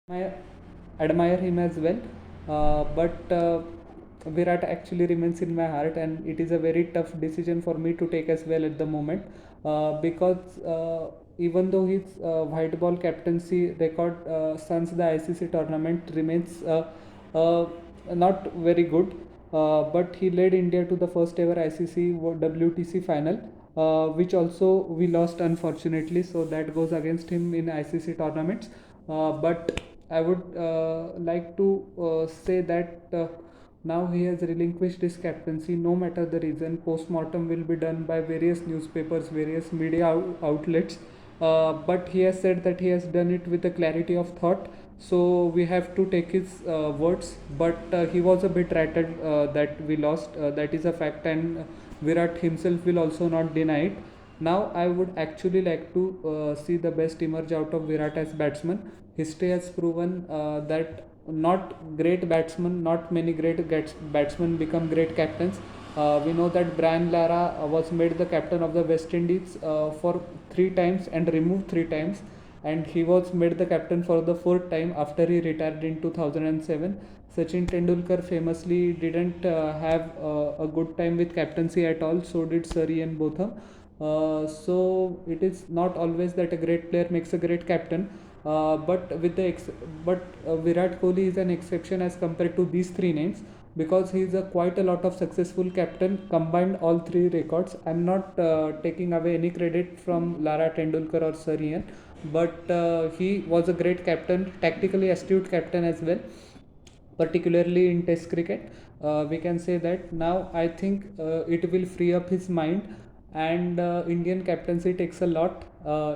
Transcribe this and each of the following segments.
I admire him as well. But Virat actually remains in my heart, and it is a very tough decision for me to take as well at the moment, because even though his white ball captaincy record since the ICC tournament remains not very good, but he led India to the first ever ICC WTC final, which also we lost unfortunately. So that goes against him in ICC tournaments. But I would like to say that now he has relinquished his captaincy. No matter the reason, post-mortem will be done by various newspapers, various media outlets. But he has said that he has done it with a clarity of thought. So we have to take his words. But he was a bit rattled that we lost. That is a fact, and Virat himself will also not deny it. Now I would actually like to see the best emerge out of Virat as batsman. History has proven that not great batsmen, not many great batsmen become great captains. We know that Brian Lara was made the captain of the West Indies for 3 times and removed 3 times, and he was made the captain for the fourth time after he retired in 2007. Sachin Tendulkar famously didn't have a good time with captaincy at all. So did Sir Ian Botham. So it is not always that a great player makes a great captain. But Virat Kohli is an exception as compared to these three names, because he is a quite a lot of successful captain combined all three records. I'm not taking away any credit from Lara Tendulkar or Sir Ian, but he was a great captain, tactically astute captain as well, particularly in Test cricket. We can say that now I think it will free up his mind, and Indian captaincy takes a lot.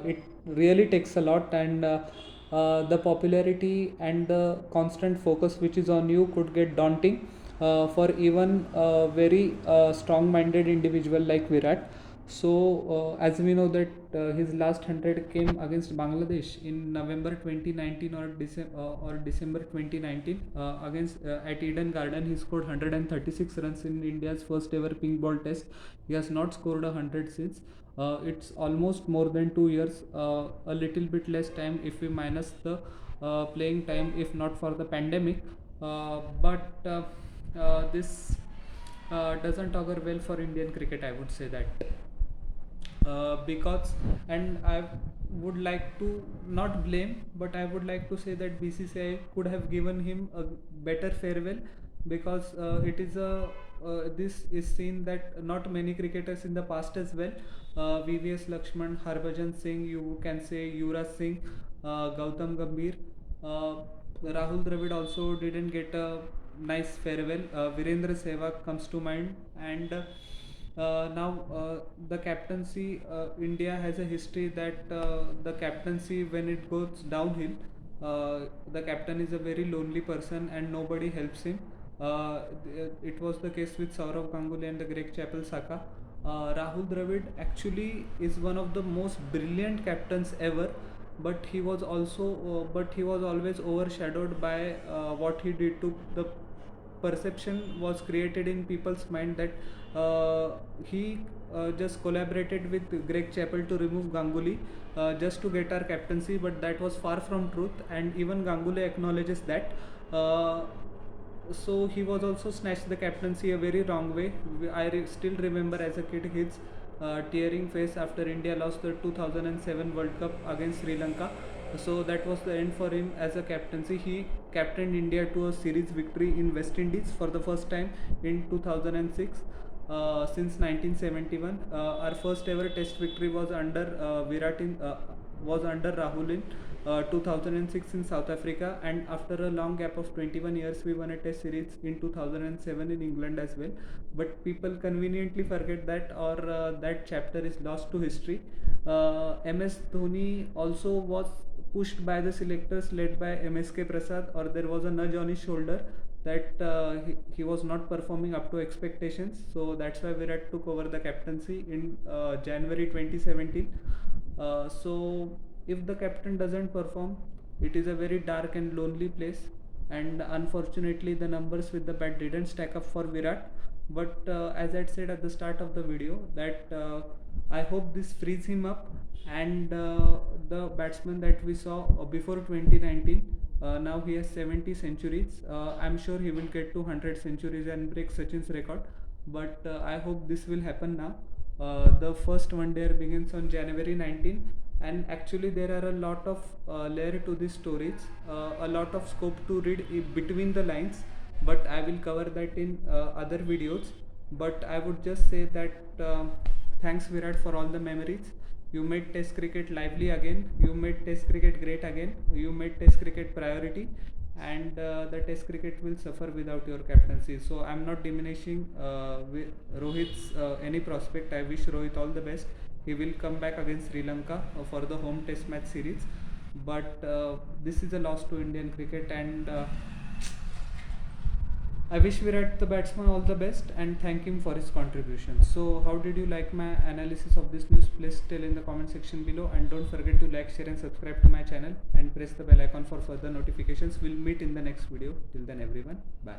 It really takes a lot, and the popularity and the constant focus which is on you could get daunting for even a very strong-minded individual like Virat. So, as we know that his last 100 came against Bangladesh in November 2019 or December 2019 against at Eden Garden. He scored 136 runs in India's first ever pink ball test. He has not scored 100 since. It's almost more than 2 years, a little bit less time if we minus the playing time, if not for the pandemic. But this doesn't augur well for Indian cricket, I would say that. Because, and I would like to not blame, but I would like to say that BCCI could have given him a better farewell, because it is a this is seen that not many cricketers in the past as well, VVS Lakshman, Harbhajan Singh, you can say Yuvraj Singh, Gautam Gambhir, Rahul Dravid also didn't get a nice farewell. Virendra Sehwag comes to mind, and now the captaincy, India has a history that the captaincy, when it goes downhill, the captain is a very lonely person and nobody helps him. It was the case with Saurav Ganguly and the Greg Chappell Saka. Rahul Dravid actually is one of the most brilliant captains ever, but he was always overshadowed by what he did to the perception was created in people's mind that he just collaborated with Greg Chappell to remove Ganguly just to get our captaincy, but that was far from truth, and even Ganguly acknowledges that. So he was also snatched the captaincy a very wrong way. Still remember as a kid his tearing face after India lost the 2007 World Cup against Sri Lanka. So that was the end for him as a captaincy. He captained India to a series victory in West Indies for the first time in 2006. Since 1971, our first ever Test victory was under was under Rahul in 2006 in South Africa, and after a long gap of 21 years, we won a Test series in 2007 in England as well. But people conveniently forget that, or that chapter is lost to history. MS Dhoni also was pushed by the selectors led by MSK Prasad, or there was a nudge on his shoulder that he was not performing up to expectations. So that's why Virat took over the captaincy in January 2017. So if the captain doesn't perform, it is a very dark and lonely place. And unfortunately, the numbers with the bat didn't stack up for Virat. But as I said at the start of the video, that I hope this frees him up, and the batsman that we saw before 2019 Now he has 70 centuries. I'm sure he will get to 100 centuries and break Sachin's record. But I hope this will happen now. The first one day begins on January 19, and actually there are a lot of layer to these stories, a lot of scope to read between the lines. But I will cover that in other videos. But I would just say that thanks Virat for all the memories. You made Test cricket lively again. You made Test cricket great again. You made Test cricket priority, and the Test cricket will suffer without your captaincy. So I'm not diminishing Rohit's any prospect. I wish Rohit all the best. He will come back against Sri Lanka for the home Test match series. But this is a loss to Indian cricket, and I wish Virat the batsman all the best and thank him for his contribution. So, how did you like my analysis of this news? Please tell in the comment section below, and don't forget to like, share, and subscribe to my channel and press the bell icon for further notifications. We'll meet in the next video. Till then, everyone, bye.